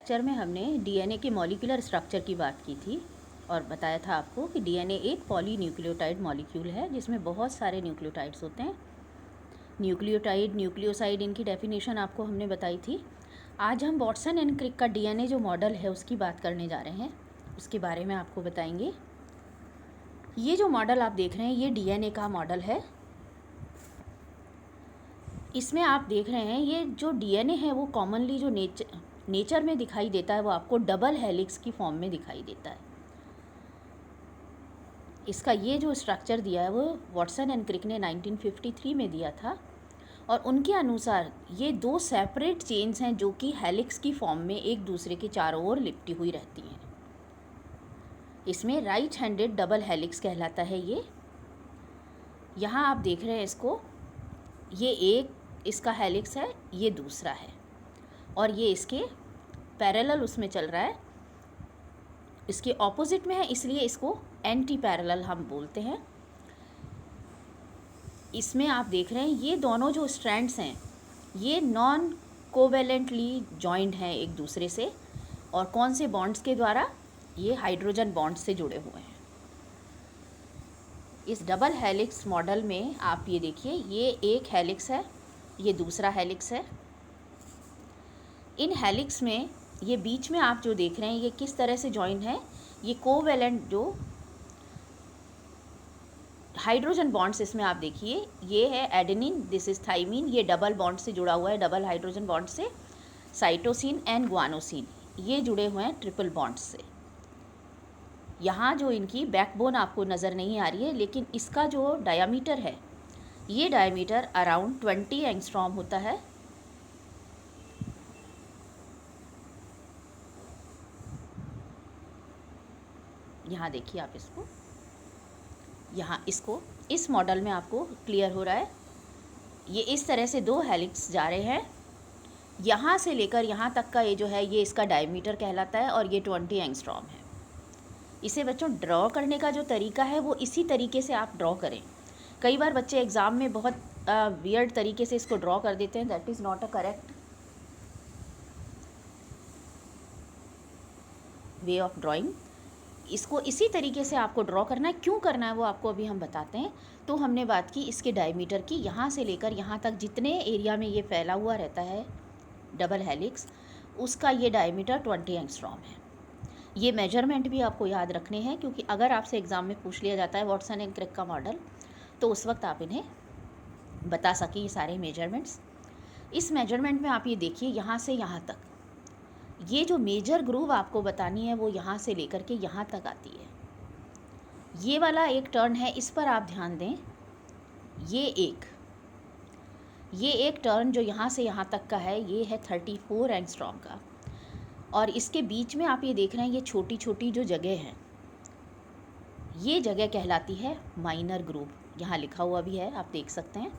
Lecture में हमने DNA के मॉलिक्यूलर स्ट्रक्चर की बात की थी और बताया था आपको कि डीएनए एक पॉलीन्यूक्लियोटाइड मॉलिक्यूल है जिसमें बहुत सारे न्यूक्लियोटाइड्स होते हैं। न्यूक्लियोटाइड, न्यूक्लियोसाइड, इनकी डेफिनेशन आपको हमने बताई थी। आज हम वाटसन एंड क्रिक का डीएनए जो मॉडल है उसकी बात करने जा रहे हैं, उसके बारे में आपको बताएंगे। ये जो मॉडल आप देख रहे हैं ये डीएनए का मॉडल है। इसमें आप देख रहे हैं ये जो डीएनए है वो कॉमनली जो नेचर में दिखाई देता है वो आपको डबल हेलिक्स की फॉर्म में दिखाई देता है। इसका ये जो स्ट्रक्चर दिया है वो वाटसन एंड क्रिक ने 1953 में दिया था और उनके अनुसार ये दो सेपरेट चेन्स हैं जो कि हेलिक्स की फॉर्म में एक दूसरे के चारों ओर लिपटी हुई रहती हैं। इसमें राइट हैंडेड डबल हेलिक्स कहलाता है ये। यहाँ आप देख रहे हैं इसको, ये एक इसका हेलिक्स है, ये दूसरा है और ये इसके पैरेलल उसमें चल रहा है, इसके ऑपोजिट में है, इसलिए इसको एंटी पैरेलल हम बोलते हैं। इसमें आप देख रहे हैं ये दोनों जो स्ट्रैंड्स हैं ये नॉन कोवेलेंटली जॉइंड हैं एक दूसरे से, और कौन से बॉन्ड्स के द्वारा? ये हाइड्रोजन बॉन्ड से जुड़े हुए हैं। इस डबल हेलिक्स मॉडल में आप ये देखिए, ये एक हेलिक्स है, ये दूसरा हेलिक्स है। इन हेलिक्स में ये बीच में आप जो देख रहे हैं ये किस तरह से जॉइंड है, ये कोवेलेंट जो हाइड्रोजन बॉन्ड्स इसमें आप देखिए, ये है एडेनिन, दिस इज थाइमिन, ये डबल बॉन्ड से जुड़ा हुआ है, डबल हाइड्रोजन बॉन्ड से। साइटोसिन एंड ग्वानोसिन ये जुड़े हुए हैं ट्रिपल बॉन्ड से। यहाँ जो इनकी बैकबोन आपको नज़र नहीं आ रही है, लेकिन इसका जो डायामीटर है ये डायामीटर अराउंड 20 एंगस्ट्रॉम होता है। यहाँ देखिए आप इसको, यहाँ इसको इस मॉडल में आपको क्लियर हो रहा है। ये इस तरह से दो हेलिक्स जा रहे हैं, यहाँ से लेकर यहाँ तक का ये जो है ये इसका डायमीटर कहलाता है और ये 20 एंगस्ट्रॉम है। इसे बच्चों ड्रॉ करने का जो तरीका है वो इसी तरीके से आप ड्रॉ करें। कई बार बच्चे एग्ज़ाम में बहुत वियर्ड तरीके से इसको ड्रॉ कर देते हैं, that is not a correct way of drawing. इसको इसी तरीके से आपको ड्रॉ करना है। क्यों करना है वो आपको अभी हम बताते हैं। तो हमने बात की इसके डायमीटर की, यहाँ से लेकर यहाँ तक जितने एरिया में ये फैला हुआ रहता है डबल हेलिक्स, उसका ये डायमीटर 20 एंगस्ट्रॉम है। ये मेजरमेंट भी आपको याद रखने हैं, क्योंकि अगर आपसे एग्ज़ाम में पूछ लिया जाता है वाटसन एंड क्रिक का मॉडल तो उस वक्त आप इन्हें बता सकें ये सारे मेजरमेंट्स। इस मेजरमेंट में आप ये देखिए, यहाँ से यहाँ तक ये जो मेजर ग्रूव आपको बतानी है वो यहाँ से लेकर के यहाँ तक आती है। ये वाला एक टर्न है, इस पर आप ध्यान दें। ये एक टर्न जो यहाँ से यहाँ तक का है ये है 34 एंगस्ट्रॉम का, और इसके बीच में आप ये देख रहे हैं ये छोटी छोटी जो जगह हैं ये जगह कहलाती है माइनर ग्रूव। यहाँ लिखा हुआ भी है, आप देख सकते हैं।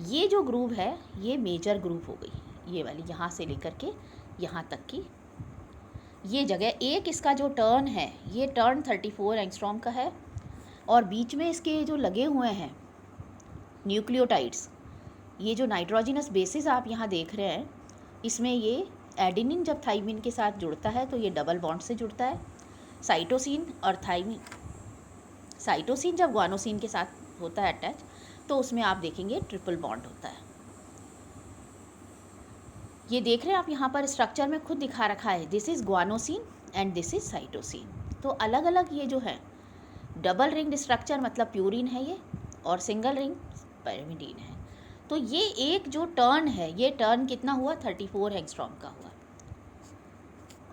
ये जो ग्रूव है ये मेजर ग्रूव हो गई, ये वाली यहाँ से लेकर के यहाँ तक की ये जगह। एक इसका जो टर्न है ये टर्न 34 एंगस्ट्रॉम का है, और बीच में इसके जो लगे हुए हैं न्यूक्लियोटाइड्स, ये जो नाइट्रोजिनस बेसिस आप यहाँ देख रहे हैं, इसमें ये एडेनिन जब थाइमिन के साथ जुड़ता है तो ये डबल बॉन्ड से जुड़ता है। साइटोसिन और थाइमिन, साइटोसिन जब ग्वानोसिन के साथ होता है अटैच तो उसमें आप देखेंगे ट्रिपल बॉन्ड होता है। ये देख रहे हैं आप यहाँ पर स्ट्रक्चर में खुद दिखा रखा है, this is guanosine and this is cytosine. तो अलग अलग ये जो है डबल रिंग स्ट्रक्चर मतलब प्यूरिन है ये, और सिंगल रिंग पाइरिमिडीन है। तो ये एक जो टर्न है ये टर्न कितना हुआ, 34 एंगस्ट्रॉम का हुआ,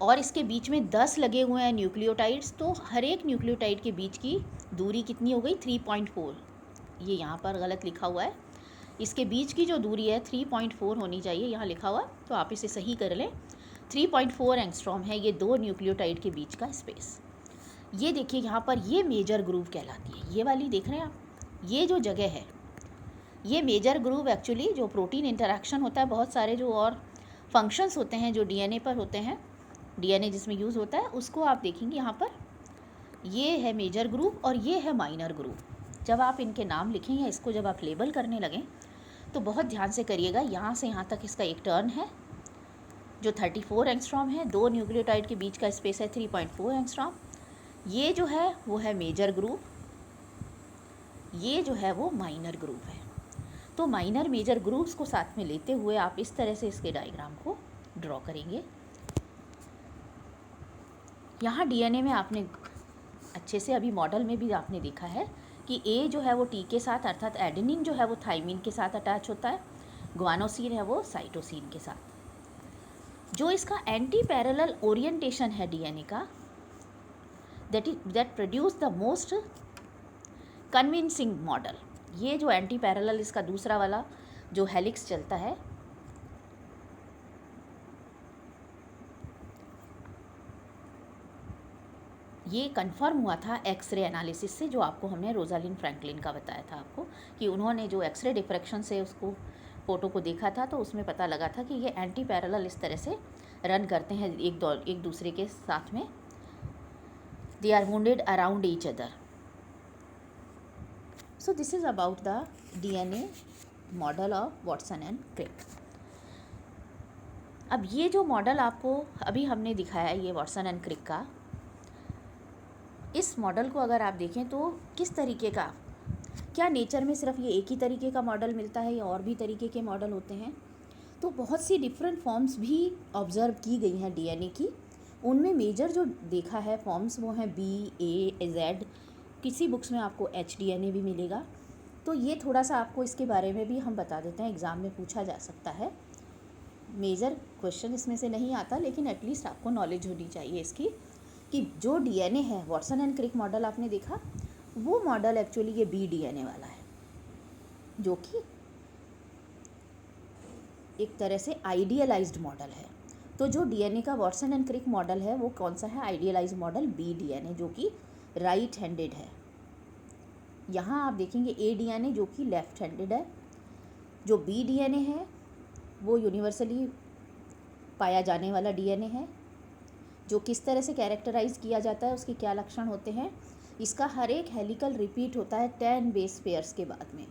और इसके बीच में 10 लगे हुए हैं न्यूक्लियोटाइड्स। तो हर एक न्यूक्लियोटाइड के बीच की दूरी कितनी हो गई, 3.4। ये यहाँ पर गलत लिखा हुआ है, इसके बीच की जो दूरी है 3.4 होनी चाहिए, यहाँ लिखा हुआ, तो आप इसे सही कर लें। 3.4 एंगस्ट्रॉम है ये दो न्यूक्लियोटाइड के बीच का स्पेस। ये देखिए यहाँ पर ये मेजर ग्रूव कहलाती है, ये वाली देख रहे हैं आप, ये जो जगह है ये मेजर ग्रूव एक्चुअली जो प्रोटीन इंटरेक्शन होता है, बहुत सारे जो और फंक्शंस होते हैं जो डीएनए पर होते हैं, डीएनए जिसमें यूज़ होता है उसको आप देखेंगे यहाँ पर, ये है मेजर ग्रूव और ये है माइनर ग्रूव। जब आप इनके नाम लिखें या इसको जब आप लेबल करने लगें तो बहुत ध्यान से करिएगा। यहाँ से यहाँ तक इसका एक टर्न है, जो 34 एंगस्ट्रॉम है, 2 न्यूक्लियोटाइड के बीच का स्पेस है 3.4 एंगस्ट्रॉम। ये जो है वो है मेजर ग्रुप, ये जो है वो माइनर ग्रुप है। तो माइनर मेजर ग्रुप्स को साथ में लेते हुए आप इस तरह से इसके डायग्राम को ड्रॉ करेंगे। यहाँ डीएनए में आपने अच्छे से अभी मॉडल में भी आपने देखा है कि ए जो है वो टी के साथ अर्थात एडेनिन जो है वो थाइमिन के साथ अटैच होता है, ग्वानोसिन है वो साइटोसिन के साथ। जो इसका एंटी पैरेलल ओरिएंटेशन है डीएनए का, that produce the most convincing model. ये जो एंटी पैरेलल इसका दूसरा वाला जो हेलिक्स चलता है, ये कंफर्म हुआ था एक्सरे एनालिसिस से, जो आपको हमने रोजालिन फ्रैंकलिन का बताया था आपको कि उन्होंने जो एक्सरे डिफ्रैक्शन से उसको फ़ोटो को देखा था, तो उसमें पता लगा था कि ये एंटी पैरेलल इस तरह से रन करते हैं एक दूसरे के साथ में, they are wounded around each other. So this is about the DNA model of Watson and Crick. अब ये जो मॉडल आपको अभी हमने दिखाया है, ये वाटसन एंड क्रिक का, इस मॉडल को अगर आप देखें तो किस तरीके का, क्या नेचर में सिर्फ ये एक ही तरीके का मॉडल मिलता है या और भी तरीके के मॉडल होते हैं? तो बहुत सी डिफरेंट फॉर्म्स भी ऑब्ज़र्व की गई हैं डीएनए की। उनमें मेजर जो देखा है फॉर्म्स वो हैं बी, ए, जेड। किसी बुक्स में आपको एच डीएनए भी मिलेगा। तो ये थोड़ा सा आपको इसके बारे में भी हम बता देते हैं, एग्ज़ाम में पूछा जा सकता है। मेजर क्वेश्चन इसमें से नहीं आता, लेकिन एटलीस्ट आपको नॉलेज होनी चाहिए इसकी कि जो डीएनए है वाटसन एंड क्रिक मॉडल आपने देखा, वो मॉडल एक्चुअली ये बी डीएनए वाला है, जो कि एक तरह से आइडियलाइज्ड मॉडल है। तो जो डीएनए का वाटसन एंड क्रिक मॉडल है वो कौन सा है? आइडियलाइज्ड मॉडल बी डीएनए, जो कि राइट हैंडेड है। यहाँ आप देखेंगे ए डीएनए जो कि लेफ्ट हैंडेड है। जो बी डीएनए है वो यूनिवर्सली पाया जाने वाला डीएनए है। जो किस तरह से कैरेक्टराइज किया जाता है, उसके क्या लक्षण होते हैं? इसका हर एक हेलिकल रिपीट होता है 10 बेस पेयर्स के बाद में।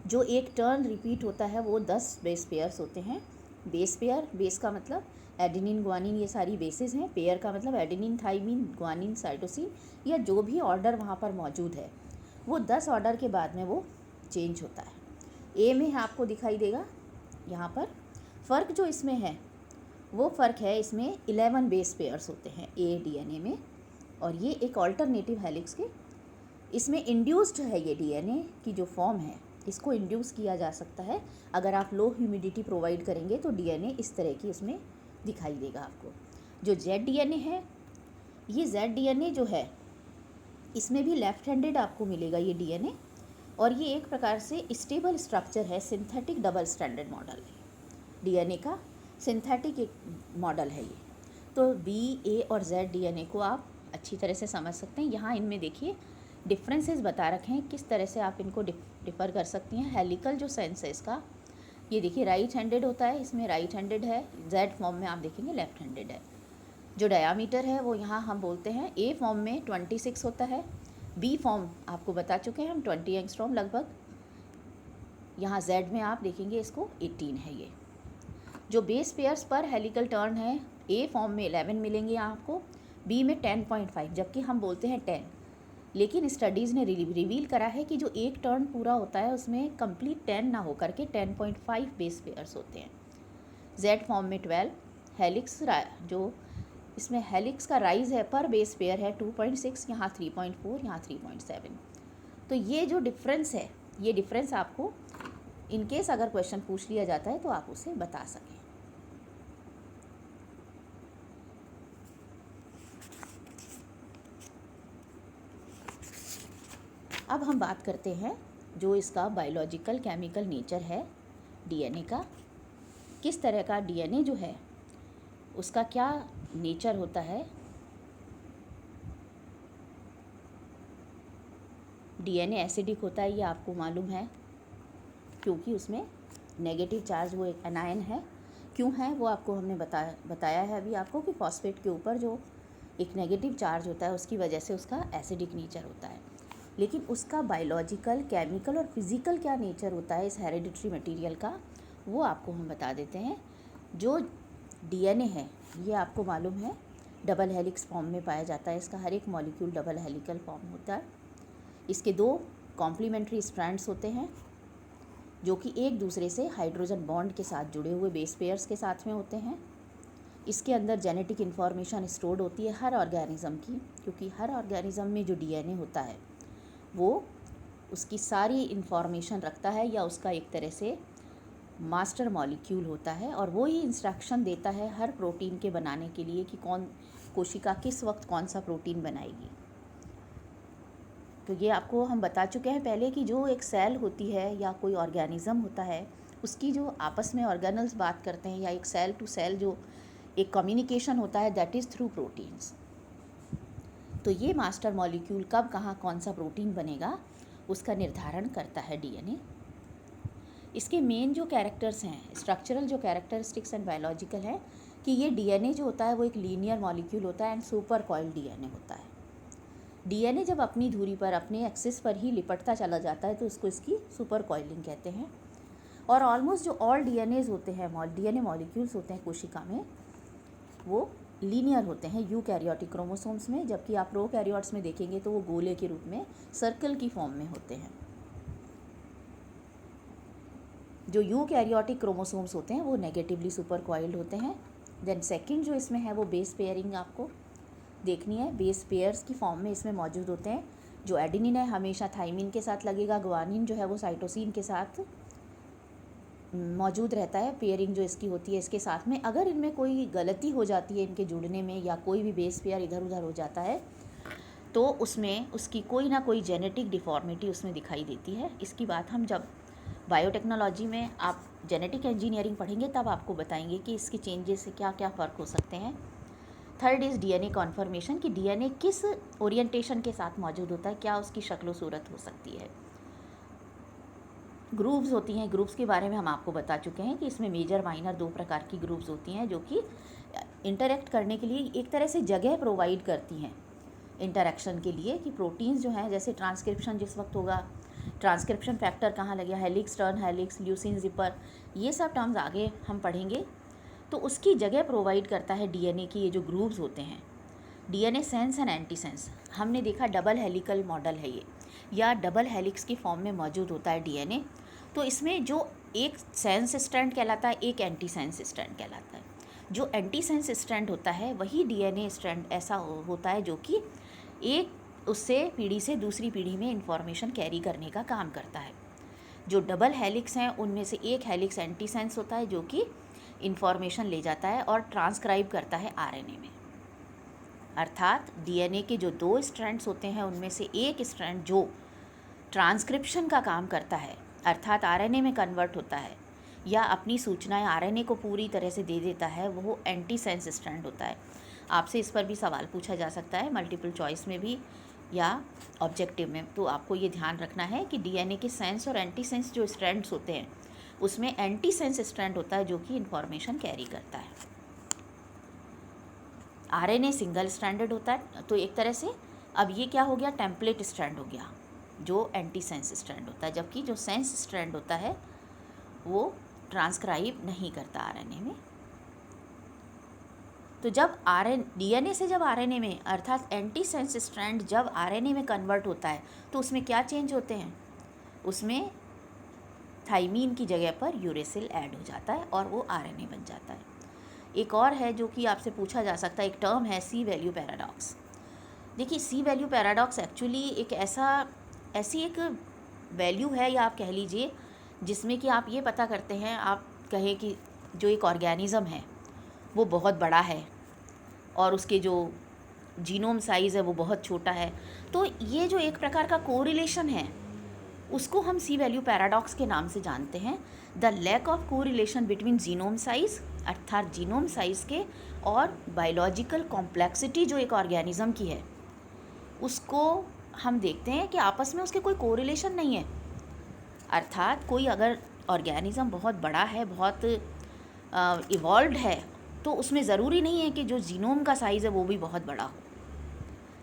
जो एक टर्न रिपीट होता है वो 10 बेस पेयर्स होते हैं। बेस पेयर, बेस का मतलब एडेनिन, ग्वानिन, ये सारी बेसिस हैं। पेयर का मतलब एडेनिन, थाइमिन, ग्वानिन, साइटोसिन, या जो भी ऑर्डर वहाँ पर मौजूद है वो 10 ऑर्डर के बाद में वो चेंज होता है। ए में आपको दिखाई देगा यहाँ पर फ़र्क जो इसमें है वो फ़र्क है, इसमें 11 बेस पेयर्स होते हैं ए डीएनए में, और ये एक ऑल्टरनेटिव हेलिक्स के इसमें इंड्यूस्ड है। ये डीएनए की जो फॉर्म है इसको इंड्यूस किया जा सकता है। अगर आप लो ह्यूमिडिटी प्रोवाइड करेंगे तो डीएनए इस तरह की उसमें दिखाई देगा आपको। जो जेड डीएनए है, ये जेड डीएनए जो है इसमें भी लेफ्ट हैंडेड आपको मिलेगा ये डीएनए, और ये एक प्रकार से स्टेबल स्ट्रक्चर है। सिंथेटिक डबल स्टैंडर्ड मॉडल है डीएनए का, सिंथेटिक एक मॉडल है ये। तो बी, ए और जेड डीएनए को आप अच्छी तरह से समझ सकते हैं। यहाँ इनमें देखिए डिफरेंसेस बता रखे हैं, किस तरह से आप इनको डिफ़र कर सकती हैं। हेलिकल जो सेंस है इसका, ये देखिए राइट हैंडेड होता है, इसमें राइट हैंडेड है। जेड फॉर्म में आप देखेंगे लेफ्ट हैंडेड है। जो डायामीटर है वो यहाँ हम बोलते हैं ए फॉर्म में 26 होता है, बी फॉर्म आपको बता चुके हैं हम 20 एंगस्ट्रॉम लगभग। यहाँ जेड में आप देखेंगे इसको 18 है ये। जो बेस पेयर्स पर हेलिकल टर्न है, ए फॉर्म में 11 मिलेंगे आपको, बी में 10.5, जबकि हम बोलते हैं 10। लेकिन स्टडीज़ ने रिवील करा है कि जो एक टर्न पूरा होता है उसमें कंप्लीट 10 ना होकर के 10.5 बेस पेयर्स होते हैं। जेड फॉर्म में 12, हेलिक्स जो इसमें हेलिक्स का राइज है पर बेस पेयर है 2.6, यहाँ 3.4, यहाँ 3.7। तो ये जो डिफरेंस है, ये डिफरेंस आपको इनकेस अगर क्वेश्चन पूछ लिया जाता है तो आप उसे बता सकें। अब हम बात करते हैं जो इसका बायोलॉजिकल केमिकल नेचर है डीएनए का। किस तरह का डीएनए जो है उसका क्या नेचर होता है। डीएनए एसिडिक होता है, ये आपको मालूम है, क्योंकि उसमें नेगेटिव चार्ज वो एक एनायन है। क्यों है वो आपको हमने बताया है अभी आपको कि फॉस्फेट के ऊपर जो एक नेगेटिव चार्ज होता है उसकी वजह से उसका एसिडिक नेचर होता है। लेकिन उसका बायोलॉजिकल, केमिकल और फिज़िकल क्या नेचर होता है इस हेरिडिटरी मटेरियल का, वो आपको हम बता देते हैं। जो डीएनए है ये आपको मालूम है डबल हेलिक्स फॉर्म में पाया जाता है, इसका हर एक मॉलिक्यूल डबल हेलिकल फॉर्म होता है। इसके 2 कॉम्प्लीमेंट्री स्ट्रैंड्स होते हैं जो कि एक दूसरे से हाइड्रोजन बॉन्ड के साथ जुड़े हुए बेस पेयर्स के साथ में होते हैं। इसके अंदर जेनेटिक इन्फॉर्मेशन स्टोर्ड होती है हर ऑर्गेनिज़म की, क्योंकि हर ऑर्गेनिज़म में जो डीएनए होता है वो उसकी सारी इन्फॉर्मेशन रखता है या उसका एक तरह से मास्टर मॉलिक्यूल होता है, और वो ही इंस्ट्रक्शन देता है हर प्रोटीन के बनाने के लिए कि कौन कोशिका किस वक्त कौन सा प्रोटीन बनाएगी। तो ये आपको हम बता चुके हैं पहले कि जो एक सेल होती है या कोई ऑर्गेनिज़म होता है उसकी जो आपस में ऑर्गेनल्स बात करते हैं या एक सेल टू सेल जो एक कम्युनिकेशन होता है दैट इज़ थ्रू प्रोटीन्स। तो ये मास्टर मॉलिक्यूल कब कहाँ कौन सा प्रोटीन बनेगा उसका निर्धारण करता है डीएनए। इसके मेन जो कैरेक्टर्स हैं, स्ट्रक्चरल जो कैरेक्टरिस्टिक्स एंड बायोलॉजिकल है कि ये डीएनए जो होता है वो एक लीनियर मॉलिक्यूल होता है एंड सुपर कॉइल्ड डीएनए होता है। डीएनए जब अपनी धुरी पर अपने एक्सिस पर ही लिपटता चला जाता है तो उसको इसकी सुपर कॉइलिंग कहते हैं। और ऑलमोस्ट जो ऑल डीएनएज होते हैं, डीएनए मॉलिक्यूल्स होते हैं कोशिका में, वो लीनियर होते हैं यूकैरियोटिक क्रोमोसोम्स में, जबकि आप प्रोकैरियोट्स में देखेंगे तो वो गोले के रूप में सर्कल की फॉर्म में होते हैं। जो यूकैरियोटिक क्रोमोसोम्स होते हैं वो नेगेटिवली सुपर कॉइल्ड होते हैं। देन सेकंड जो इसमें है वो बेस पेयरिंग आपको देखनी है, बेस पेयर्स की फॉर्म में इसमें मौजूद होते हैं। जो एडेनिन है हमेशा थाइमिन के साथ लगेगा, ग्वानिन जो है वो साइटोसिन के साथ मौजूद रहता है। पेयरिंग जो इसकी होती है इसके साथ में, अगर इनमें कोई गलती हो जाती है इनके जुड़ने में या कोई भी बेस पेयर इधर उधर हो जाता है तो उसमें उसकी कोई ना कोई जेनेटिक डिफॉर्मिटी उसमें दिखाई देती है। इसकी बात हम जब बायोटेक्नोलॉजी में आप जेनेटिक इंजीनियरिंग पढ़ेंगे तब आपको बताएंगे कि इसके चेंजेस से क्या क्या फ़र्क हो सकते हैं। थर्ड इज़ डीएनए कॉन्फर्मेशन कि डीएनए किस ओरिएंटेशन के साथ मौजूद होता है, क्या उसकी शक्ल सूरत हो सकती है। ग्रुप्स होती हैं, ग्रुप्स के बारे में हम आपको बता चुके हैं कि इसमें मेजर माइनर 2 प्रकार की ग्रुप्स होती हैं जो कि इंटरेक्ट करने के लिए एक तरह से जगह प्रोवाइड करती हैं इंटरेक्शन के लिए, कि प्रोटीन्स जो हैं जैसे ट्रांसक्रिप्शन जिस वक्त होगा, ट्रांसक्रिप्शन फैक्टर कहाँ लगेगा, helix, turn helix, leucine, zipper, ये सब टर्म्स आगे हम पढ़ेंगे। तो उसकी जगह प्रोवाइड करता है डीएनए की ये जो ग्रुप्स होते हैं। डीएनए सेंस एंड एंटीसेंस हमने देखा डबल हेलिकल मॉडल है ये, या डबल हेलिक्स की फॉर्म में मौजूद होता है डीएनए। तो इसमें जो एक सेंस स्ट्रैंड कहलाता है, एक एंटीसेंस स्ट्रैंड कहलाता है। जो एंटीसेंस स्ट्रैंड होता है वही डीएनए स्ट्रैंड ऐसा होता है जो कि एक उससे पीढ़ी से दूसरी पीढ़ी में इंफॉर्मेशन कैरी करने का काम करता है। जो डबल हेलिक्स हैं उनमें से एक हेलिक्स एंटीसेंस होता है जो कि इंफॉर्मेशन ले जाता है और ट्रांसक्राइब करता है आरएनए में। अर्थात डीएनए के जो 2 स्ट्रैंड्स होते हैं उनमें से एक स्ट्रैंड जो ट्रांसक्रिप्शन का काम करता है अर्थात आरएनए में कन्वर्ट होता है या अपनी सूचनाएं आरएनए को पूरी तरह से दे देता है, वो एंटीसेंस स्ट्रैंड होता है। आपसे इस पर भी सवाल पूछा जा सकता है मल्टीपल चॉइस में भी या ऑब्जेक्टिव में। तो आपको ये ध्यान रखना है कि डीएनए के सेंस और एंटीसेंस जो स्ट्रैंड्स होते हैं उसमें एंटीसेंस स्ट्रैंड होता है जो कि इंफॉर्मेशन कैरी करता है। आरएनए सिंगल स्ट्रैंडेड होता है, तो एक तरह से अब ये क्या हो गया, टेम्पलेट स्ट्रैंड हो गया जो एंटीसेंस स्ट्रैंड होता है, जबकि जो सेंस स्ट्रैंड होता है वो ट्रांसक्राइब नहीं करता आरएनए में। तो जब डीएनए से जब आरएनए में अर्थात एंटीसेंस स्ट्रैंड जब आरएनए में कन्वर्ट होता है तो उसमें क्या चेंज होते हैं, उसमें थाइमीन की जगह पर यूरेसिल ऐड हो जाता है और वो आरएनए बन जाता है। एक और है जो कि आपसे पूछा जा सकता है, एक टर्म है सी वैल्यू पैराडॉक्स। देखिए सी वैल्यू पैराडॉक्स एक्चुअली एक ऐसी एक वैल्यू है या आप कह लीजिए जिसमें कि आप ये पता करते हैं, आप कहें कि जो एक ऑर्गेनिज़म है वो बहुत बड़ा है और उसके जो जीनोम साइज़ है वो बहुत छोटा है, तो ये जो एक प्रकार का कोरिलेशन है उसको हम सी वैल्यू पैराडॉक्स के नाम से जानते हैं। The lack of correlation between genome size अर्थात जीनोम साइज़ के और बायोलॉजिकल कॉम्प्लेक्सिटी जो एक ऑर्गेनिज़म की है उसको हम देखते हैं कि आपस में उसके कोई कोरिलेशन नहीं है। अर्थात कोई अगर ऑर्गेनिज़म बहुत बड़ा है, बहुत इवॉल्व्ड है, तो उसमें ज़रूरी नहीं है कि जो जीनोम का साइज़ है वो भी बहुत बड़ा हो।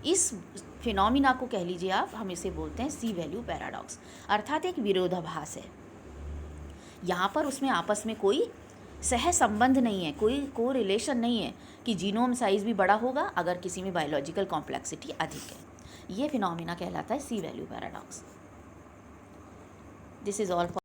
इस फिनोमिना को कह लीजिए आप, हम इसे बोलते हैं सी वैल्यू पैराडॉक्स, अर्थात एक विरोधाभास है। यहाँ पर उसमें आपस में कोई सह संबंध नहीं है, कोई रिलेशन नहीं है कि जीनोम साइज़ भी बड़ा होगा अगर किसी में बायोलॉजिकल कॉम्प्लेक्सिटी अधिक है। ये फिनोमिना कहलाता है C value paradox. This is all for